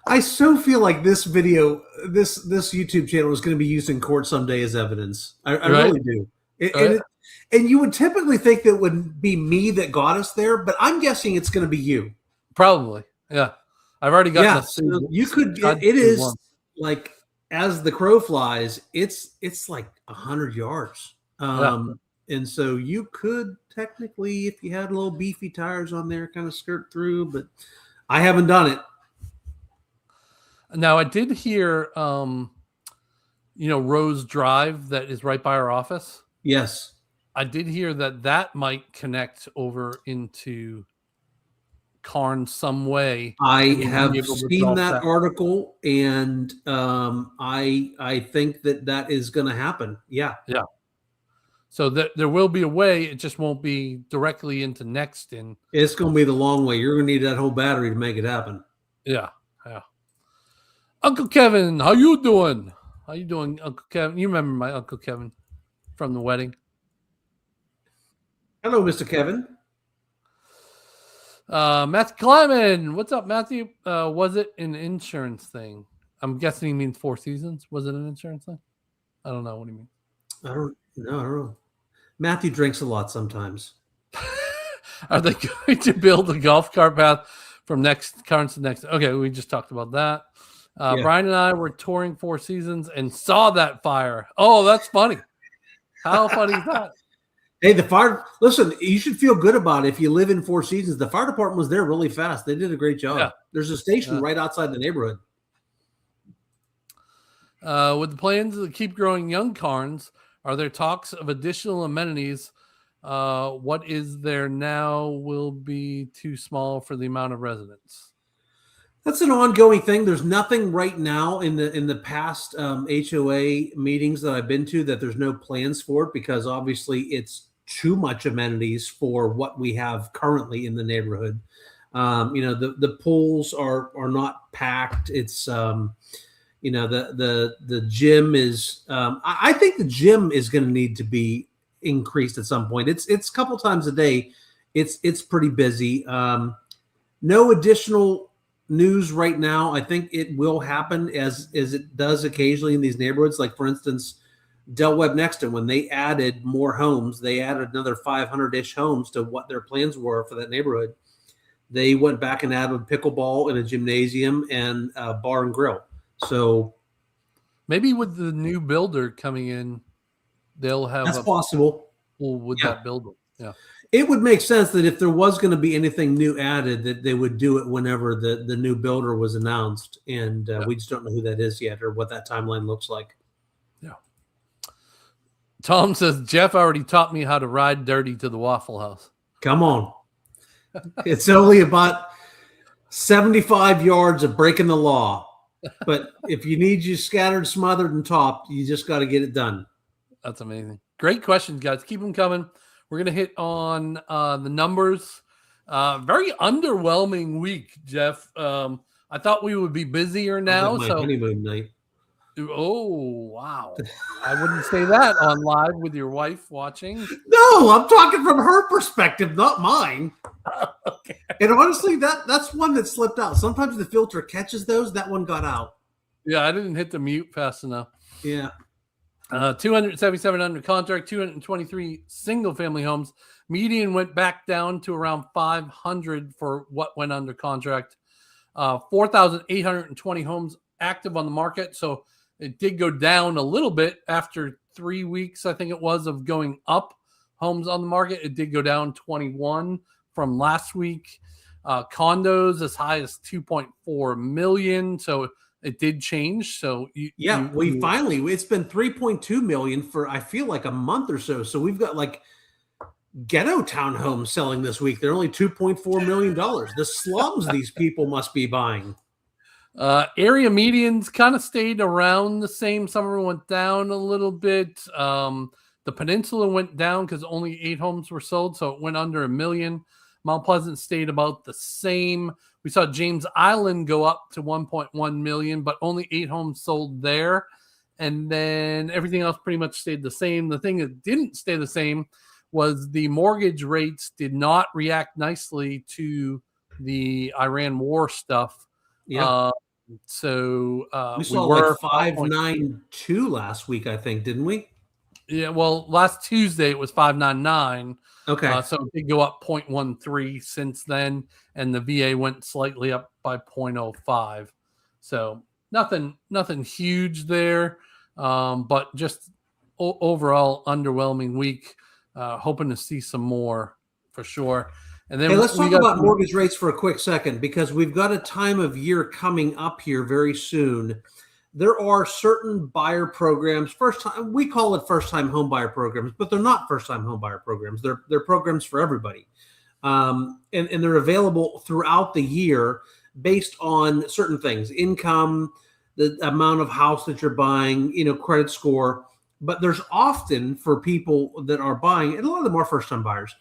I so feel like this video, this YouTube channel is going to be used in court someday as evidence. I Right. really do. And you would typically think that it would be me that got us there, but I'm guessing it's going to be you. Probably. Yeah. I've already gotten So you could. It is like as the crow flies. It's like 100 yards. And so you could technically, if you had little beefy tires on there, kind of skirt through. But I haven't done it. Now I did hear, Rose Drive that is right by our office. Yes. I did hear that might connect over into Karn some way. I have seen that article, and I think that is going to happen. Yeah. Yeah. So there will be a way. It just won't be directly into Nexton. It's going to be the long way. You're going to need that whole battery to make it happen. Yeah. Yeah. Uncle Kevin, how you doing? How you doing, Uncle Kevin? You remember my Uncle Kevin from the wedding? Hello, Mr. Kevin. Matthew Klyman. What's up, Matthew? Was it an insurance thing? I'm guessing he means Four Seasons. Was it an insurance thing? I don't know what he means. I don't know. Matthew drinks a lot sometimes. Are they going to build a golf cart path from Karn to next? Okay, we just talked about that. Brian and I were touring Four Seasons and saw that fire. Oh, that's funny. How funny is that? Hey, the fire. Listen, you should feel good about it. If you live in Four Seasons, the fire department was there really fast. They did a great job. Yeah. There's a station right outside the neighborhood. With the plans to keep growing young Karns, are there talks of additional amenities? What is there now will be too small for the amount of residents? That's an ongoing thing. There's nothing right now in the past HOA meetings that I've been to that there's no plans for it, because obviously it's too much amenities for what we have currently in the neighborhood. The pools are not packed. It's the gym is. I think the gym is going to need to be increased at some point. It's a couple times a day. It's pretty busy. No additional news right now. I think it will happen as it does occasionally in these neighborhoods. Like, for instance, Del Webb Nexton, when they added more homes, they added another 500-ish homes to what their plans were for that neighborhood. They went back and added pickleball and a gymnasium and a bar and grill. So maybe with the new builder coming in, they'll have that's possible. Pool with that builder. Yeah. It would make sense that if there was going to be anything new added, that they would do it whenever the new builder was announced. And we just don't know who that is yet or what that timeline looks like. Yeah. Tom says, Jeff already taught me how to ride dirty to the Waffle House. Come on. It's only about 75 yards of breaking the law. But if you need you scattered, smothered, and topped, you just got to get it done. That's amazing. Great questions, guys. Keep them coming. We're going to hit on the numbers. Very underwhelming week, Jeff. I thought we would be busier now. My honeymoon night. Oh, wow. I wouldn't say that on live with your wife watching. No, I'm talking from her perspective, not mine. Okay. And honestly, that's one that slipped out. Sometimes the filter catches those. That one got out. Yeah, I didn't hit the mute fast enough. Yeah. 277 under contract, 223 single-family homes. Median went back down to around 500 for what went under contract. 4,820 homes active on the market. So it did go down a little bit after 3 weeks, I think it was, of going up homes on the market. It did go down 21 from last week. Condos as high as 2.4 million. So it did change. So finally, it's been 3.2 million for, I feel like, a month or so. So we've got like ghetto townhomes selling this week. They're only $2.4 million. The slums these people must be buying. Area medians kind of stayed around the same. Summerville went down a little bit. The Peninsula went down because only 8 homes were sold. So it went under 1 million. Mount Pleasant stayed about the same. We saw James Island go up to 1.1 million, but only 8 homes sold there. And then everything else pretty much stayed the same. The thing that didn't stay the same was the mortgage rates did not react nicely to the Iran war stuff. Yeah. So We we saw like were 592 last week, I think, didn't we? Yeah, well, last Tuesday it was 599. Okay. So it did go up 0.13 since then, and the VA went slightly up by 0.05. So nothing huge there, but just overall underwhelming week. Hoping to see some more for sure. And then Hey, let's talk about mortgage rates for a quick second, because we've got a time of year coming up here very soon. There are certain buyer programs, we call it first-time home buyer programs, but they're not first-time home buyer programs. They're programs for everybody. And they're available throughout the year based on certain things: income, the amount of house that you're buying, credit score. But there's often, for people that are buying, and a lot of them are first-time buyers,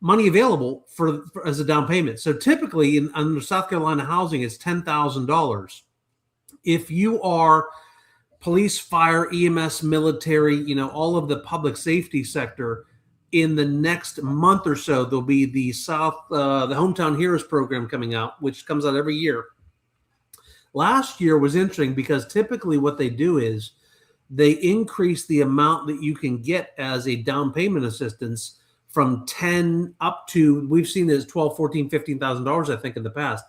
money available for as a down payment. So typically under South Carolina housing, it's $10,000. If you are police, fire, EMS, military, all of the public safety sector, in the next month or so, there'll be the Hometown Heroes program coming out, which comes out every year. Last year was interesting because typically what they do is they increase the amount that you can get as a down payment assistance from 10 up to, we've seen it as $12, $14, $15,000, I think, in the past.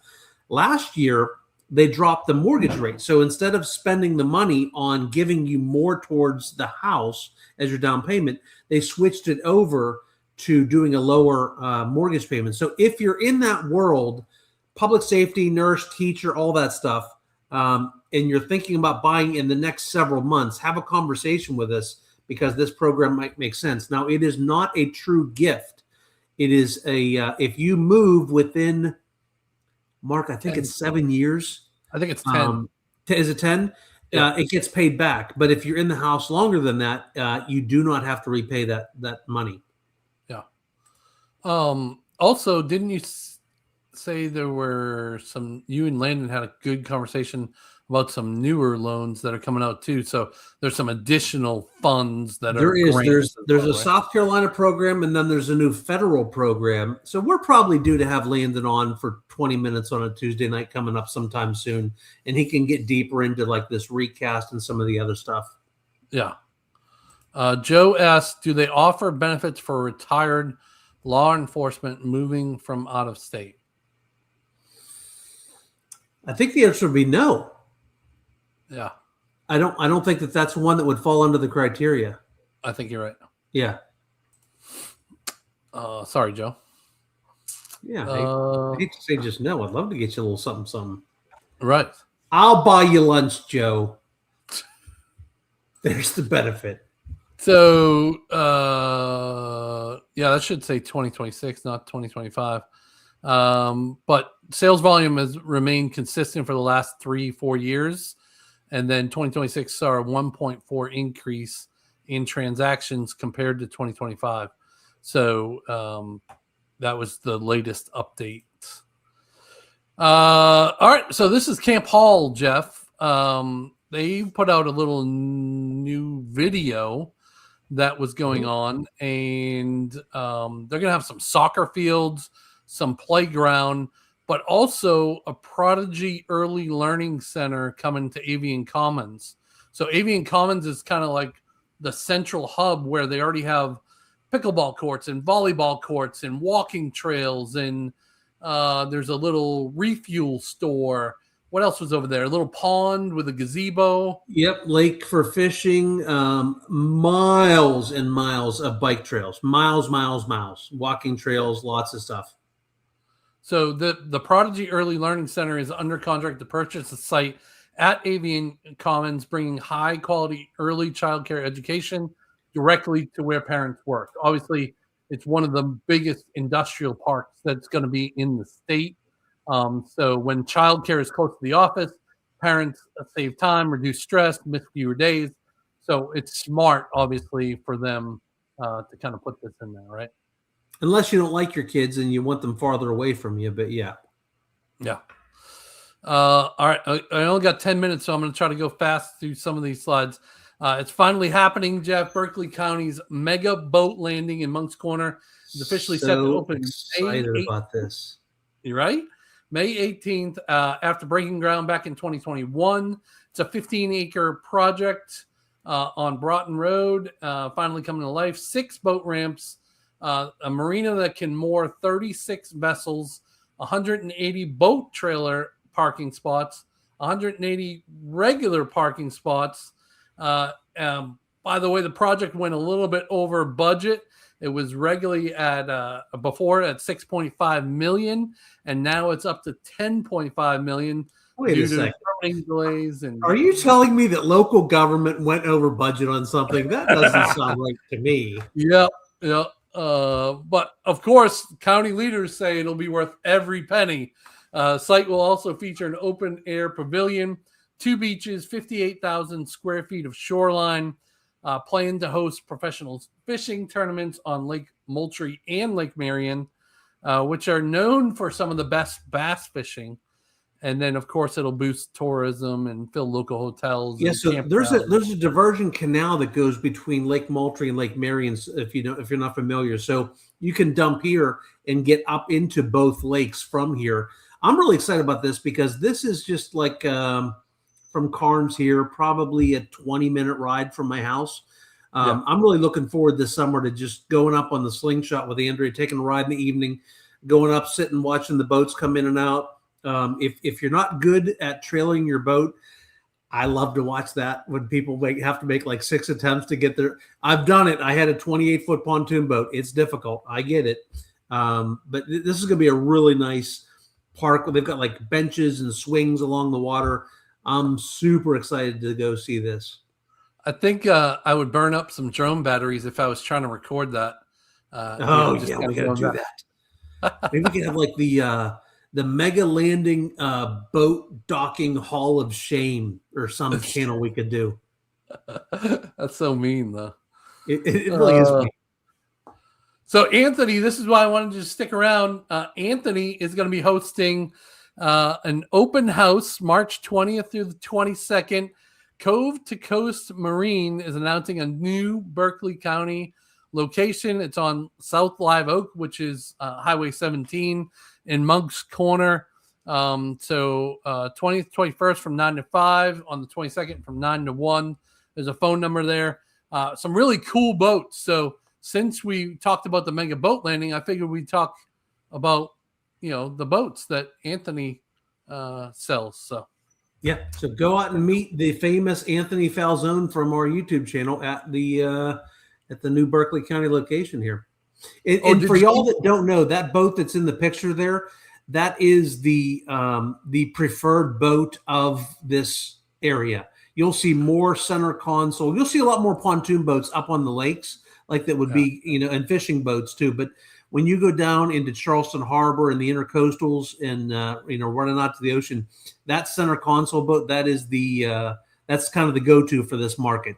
Last year, they dropped the mortgage rate. So instead of spending the money on giving you more towards the house as your down payment, they switched it over to doing a lower mortgage payment. So if you're in that world, public safety, nurse, teacher, all that stuff, and you're thinking about buying in the next several months, have a conversation with us, because this program might make sense. Now, it is not a true gift. It is if you move within, Mark, I think it's 7 years. I think it's 10. Is it 10? Yeah. It gets paid back. But if you're in the house longer than that, you do not have to repay that money. Yeah. Also, didn't you say there were you and Landon had a good conversation about some newer loans that are coming out too? So there's some additional funds that there's a South Carolina program, and then there's a new federal program. So we're probably due to have Landon on for 20 minutes on a Tuesday night coming up sometime soon, and he can get deeper into like this recast and some of the other stuff. Yeah. Joe asks, do they offer benefits for retired law enforcement moving from out of state? I think the answer would be no. Yeah. I don't think that's one that would fall under the criteria. I think you're right. Yeah. Sorry, Joe. Yeah. I hate to say just no. I'd love to get you a little something. Right. I'll buy you lunch, Joe. There's the benefit. So, that should say 2026, not 2025. But sales volume has remained consistent for the last 3-4 years. And then 2026 saw a 1.4 increase in transactions compared to 2025. So that was the latest update. All right. So this is Camp Hall, Jeff. They put out a little new video that was going on, and they're going to have some soccer fields, some playground, but also a Prodigy Early Learning Center coming to Avian Commons. So Avian Commons is kind of like the central hub where they already have pickleball courts and volleyball courts and walking trails, and there's a little refuel store. What else was over there? A little pond with a gazebo. Yep, lake for fishing. Miles and miles of bike trails. Miles. Walking trails, lots of stuff. So the Prodigy Early Learning Center is under contract to purchase a site at Avian Commons, bringing high-quality early childcare education directly to where parents work. Obviously, it's one of the biggest industrial parks that's going to be in the state. So when childcare is close to the office, parents save time, reduce stress, miss fewer days. So it's smart, obviously, for them to kind of put this in there, right? Unless you don't like your kids and you want them farther away from you, but yeah. Yeah. All right, I only got 10 minutes, so I'm going to try to go fast through some of these slides. It's finally happening, Jeff. Berkeley County's mega boat landing in Monk's Corner is officially set to open. Excited about this. You're right. May 18th, after breaking ground back in 2021. It's a 15-acre project on Broughton Road, finally coming to life. 6 boat ramps, a marina that can moor 36 vessels, 180 boat trailer parking spots, 180 regular parking spots. By the way, the project went a little bit over budget. It was regularly at before at 6.5 million, and now it's up to 10.5 million. Wait a second. Delays and are you telling me that local government went over budget on something? That doesn't sound right to me. Yep. But of course, county leaders say it'll be worth every penny. Site will also feature an open air pavilion, 2 beaches, 58,000 square feet of shoreline, plan to host professional fishing tournaments on Lake Moultrie and Lake Marion, which are known for some of the best bass fishing. And then, of course, it'll boost tourism and fill local hotels. Yeah, so there's a diversion canal that goes between Lake Moultrie and Lake Marion. If you're not familiar, so you can dump here and get up into both lakes from here. I'm really excited about this because this is just like from Carnes here, probably a 20-minute ride from my house. I'm really looking forward this summer to just going up on the slingshot with Andrea, taking a ride in the evening, going up, sitting, watching the boats come in and out. If you're not good at trailing your boat, I love to watch that when people have to make like 6 attempts to get there. I've done it. I had a 28-foot pontoon boat. It's difficult. I get it. But this is going to be a really nice park. They've got like benches and swings along the water. I'm super excited to go see this. I think I would burn up some drone batteries if I was trying to record that. We got to do that. Maybe we can have like the mega landing boat docking hall of shame or some channel we could do. That's so mean, though. It really is mean. So, Anthony, this is why I wanted to just stick around. Anthony is going to be hosting an open house March 20th through the 22nd. Cove to Coast Marine is announcing a new Berkeley County location. It's on South Live Oak, which is Highway 17 in Monk's Corner. So 20th, 21st from 9 to 5, on the 22nd from 9 to 1. There's a phone number there. Some really cool boats. So since we talked about the mega boat landing, I figured we'd talk about, the boats that Anthony sells. So yeah, so go out and meet the famous Anthony Falzone from our YouTube channel at the new Berkeley County location here. And for y'all that don't know, that boat that's in the picture there, that is the preferred boat of this area. You'll see more center console. You'll see a lot more pontoon boats up on the lakes, like that would be, and fishing boats too. But when you go down into Charleston Harbor and the intercoastals and, running out to the ocean, that center console boat, that is that's kind of the go-to for this market.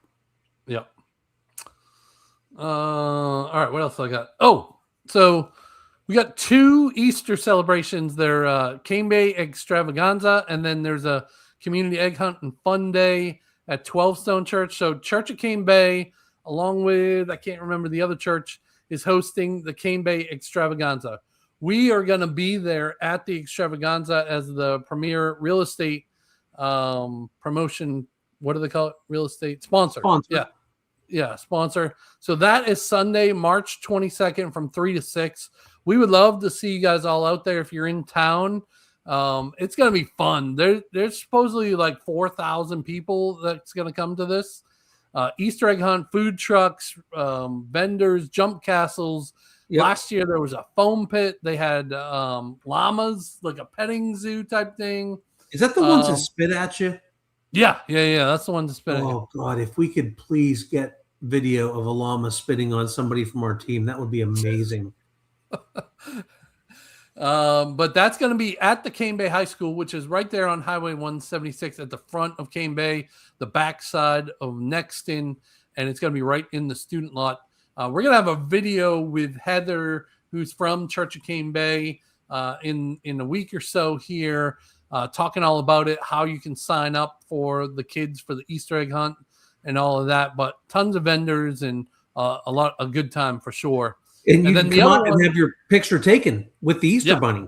Yeah. All right. What else I got? Oh, so we got 2 Easter celebrations. They're Cane Bay Extravaganza, and then there's a community egg hunt and fun day at 12 Stone Church. So Church of Cane Bay, along with, I can't remember the other church, is hosting the Cane Bay Extravaganza. We are going to be there at the Extravaganza as the premier real estate promotion. What do they call it? Real estate sponsor. Yeah, sponsor. So that is Sunday, March 22nd from 3 to 6. We would love to see you guys all out there if you're in town. It's going to be fun. There's supposedly like 4,000 people that's going to come to this. Easter egg hunt, food trucks, vendors, jump castles. Yep. Last year there was a foam pit. They had llamas, like a petting zoo type thing. Is that the ones that spit at you? Yeah. That's the one that spit at you. Oh God, if we could please get video of a llama spitting on somebody from our team, that would be amazing. But that's going to be at the Cane Bay High School, which is right there on Highway 176 at the front of Cane Bay, the backside of Nexton, and it's going to be right in the student lot. We're going to have a video with Heather, who's from Church of Cane Bay, in a week or so here. talking all about it, how you can sign up for the kids for the Easter egg hunt and all of that. But tons of vendors and a good time for sure. And you can come out and have your picture taken with the Easter Bunny.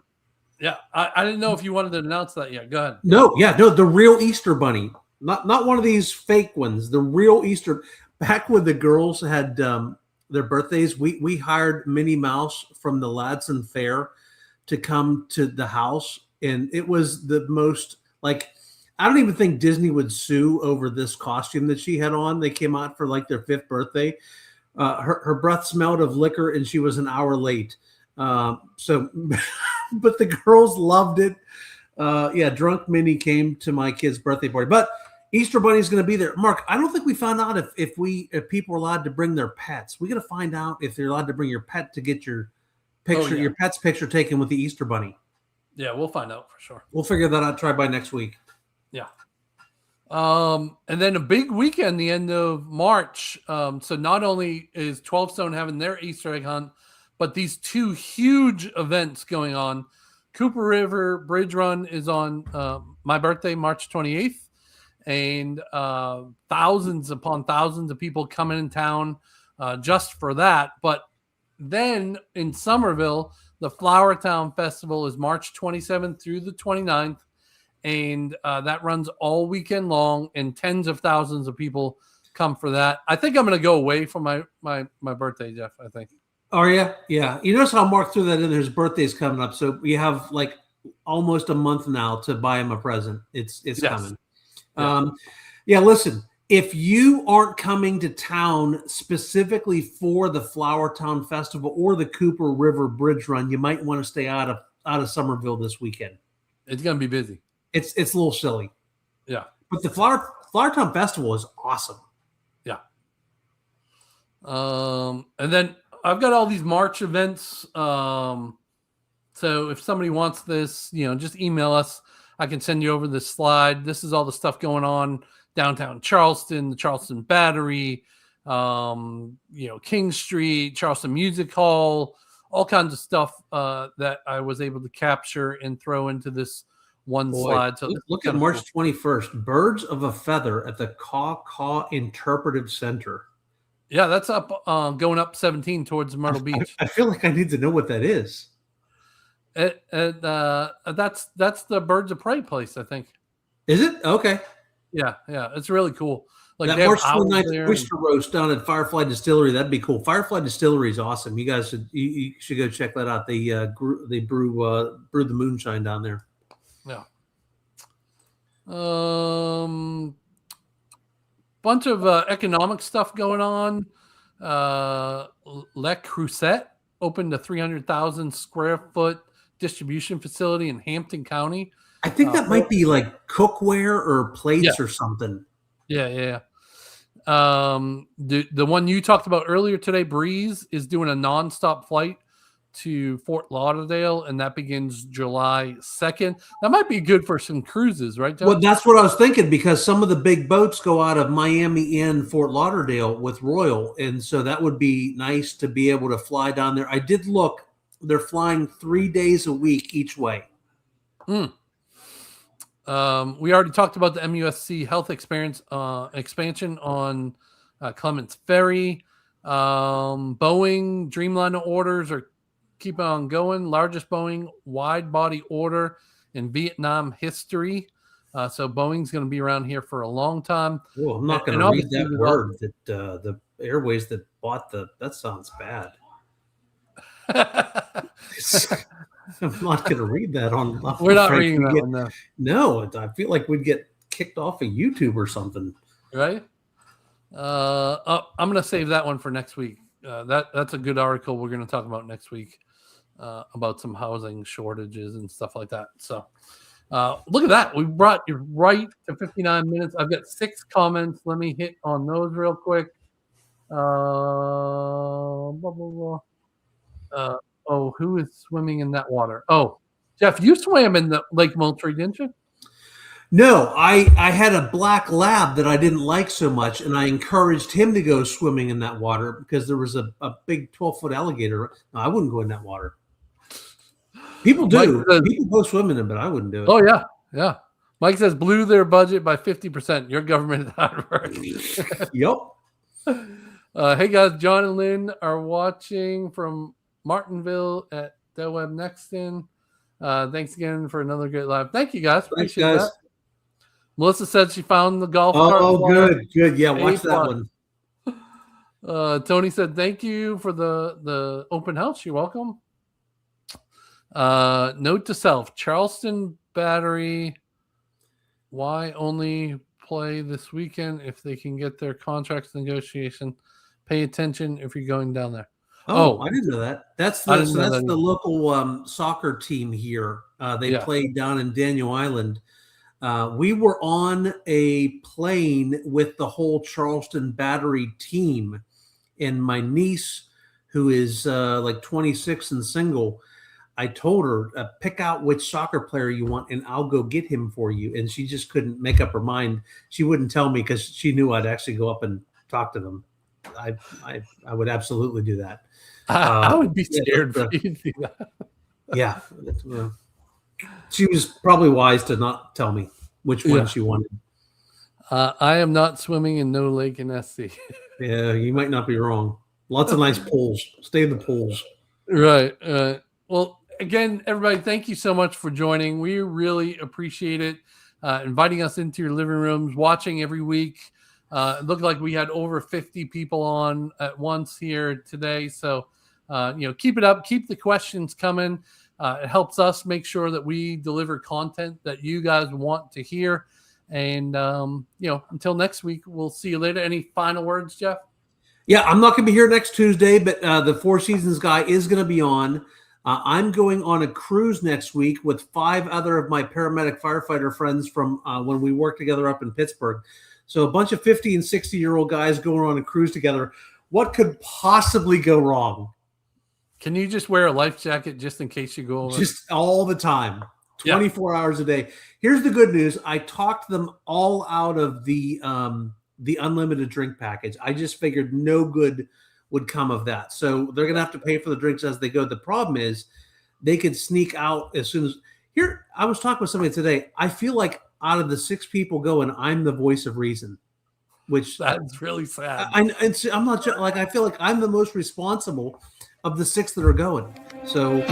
Yeah, I didn't know if you wanted to announce that yet. Go ahead. No, the real Easter Bunny, not one of these fake ones. The real Easter. Back when the girls had their birthdays, we hired Minnie Mouse from the Ladson Fair to come to the house, and it was the most like. I don't even think Disney would sue over this costume that she had on. They came out for like their 5th birthday. Her breath smelled of liquor, and she was an hour late. So, but the girls loved it. Drunk Minnie came to my kid's birthday party. But Easter Bunny is going to be there. Mark, I don't think we found out if people are allowed to bring their pets. We got to find out if they're allowed to bring your pet to get your picture, your pet's picture taken with the Easter Bunny. Yeah, we'll find out for sure. We'll figure that out. Try by next week. Yeah. And then a big weekend, the end of March. So not only is 12 Stone having their Easter egg hunt, but these 2 huge events going on. Cooper River Bridge Run is on my birthday, March 28th, and thousands upon thousands of people coming in town just for that. But then in Summerville, the Flower Town Festival is March 27th through the 29th. And that runs all weekend long, and tens of thousands of people come for that. I think I'm going to go away for my birthday, Jeff, I think. Oh, yeah? Yeah. You notice how I'll mark through that in. His birthday's coming up. So we have like almost a month now to buy him a present. It's coming. Listen, if you aren't coming to town specifically for the Flower Town Festival or the Cooper River Bridge Run, you might want to stay out of Summerville this weekend. It's going to be busy. It's a little silly. Yeah. But the Flower Town Festival is awesome. Yeah. And then I've got all these March events. So if somebody wants this, just email us. I can send you over this slide. This is all the stuff going on downtown Charleston, the Charleston Battery, King Street, Charleston Music Hall, all kinds of stuff that I was able to capture and throw into this one slide. So look at March 21st, Birds of a Feather at the Caw Interpretive Center. Yeah, that's up, going up 17 towards Myrtle Beach. I feel like I need to know what that is. That's the Birds of Prey place, I think. Is it? Okay. Yeah, it's really cool. Like that March 29th oyster roast down at Firefly Distillery, that'd be cool. Firefly Distillery is awesome. You guys should go check that out. They brew the moonshine down there. Yeah. Bunch of economic stuff going on. Le Creuset opened a 300,000 square foot distribution facility in Hampton County. I think that might be like cookware or plates or something. Yeah. The one you talked about earlier today, Breeze, is doing a nonstop flight to Fort Lauderdale, and that begins July 2nd. That might be good for some cruises, right, John? Well, that's what I was thinking, because some of the big boats go out of Miami and Fort Lauderdale with Royal, and so that would be nice to be able to fly down there. I did look. They're flying 3 days a week each way. We already talked about the MUSC Health Experience expansion on Clements Ferry. Boeing Dreamliner orders are keeping on going. Largest Boeing wide body order in Vietnam history. So Boeing's going to be around here for a long time. Well, I'm not going to read that word that the airways that bought that sounds bad. I'm not going to read that on. We're not reading that one. No, I feel like we'd get kicked off of YouTube or something. Right? I'm going to save that one for next week. That's a good article we're going to talk about next week about some housing shortages and stuff like that. So look at that. We brought you right to 59 minutes. I've got 6 comments. Let me hit on those real quick. Blah, blah, blah. Who is swimming in that water? Oh, Jeff, you swam in the Lake Moultrie, didn't you? No, I had a black lab that I didn't like so much, and I encouraged him to go swimming in that water because there was a big 12-foot alligator. No, I wouldn't go in that water. People do. People go swim in it, but I wouldn't do it. Oh, yeah. Yeah. Mike says blew their budget by 50%. Your government is hard work. Yep. Hey guys, John and Lynn are watching from Martinville at Del Webb Nexton. Thanks again for another great live. Thank you guys. Thanks, Appreciate guys. that. Melissa said she found the golf cart. Oh, flyer. good. Yeah, watch that one. Tony said thank you for the open house. You're welcome. Note to self: Charleston Battery. Why only play this weekend if they can get their contracts negotiation? Pay attention if you're going down there. Oh, I didn't know that. That's the local soccer team here. They played down in Daniel Island. We were on a plane with the whole Charleston Battery team, and my niece, who is like 26 and single, I told her, pick out which soccer player you want, and I'll go get him for you. And she just couldn't make up her mind. She wouldn't tell me because she knew I'd actually go up and talk to them. I would absolutely do that. I would be scared for you to do that. Yeah. She was probably wise to not tell me which one she wanted. I am not swimming in no lake in SC. Yeah, you might not be wrong. Lots of nice pools. Stay in the pools. Right. Well, again, everybody, thank you so much for joining. We really appreciate it. Inviting us into your living rooms, watching every week. It looked like we had over 50 people on at once here today. So, keep it up. Keep the questions coming. It helps us make sure that we deliver content that you guys want to hear. And, until next week, we'll see you later. Any final words, Jeff? Yeah, I'm not going to be here next Tuesday, but the Four Seasons guy is going to be on. I'm going on a cruise next week with 5 other of my paramedic firefighter friends from when we worked together up in Pittsburgh. So a bunch of 50 and 60-year-old guys going on a cruise together. What could possibly go wrong? Can you just wear a life jacket just in case you go over? Just all the time, 24 hours a day. Here's the good news. I talked them all out of the unlimited drink package. I just figured no good would come of that. So they're going to have to pay for the drinks as they go. The problem is they could sneak out as soon as here. I was talking with somebody today. I feel like out of the 6 people going, I'm the voice of reason, which that's really sad. I'm not like, I feel like I'm the most responsible of the 6 that are going. So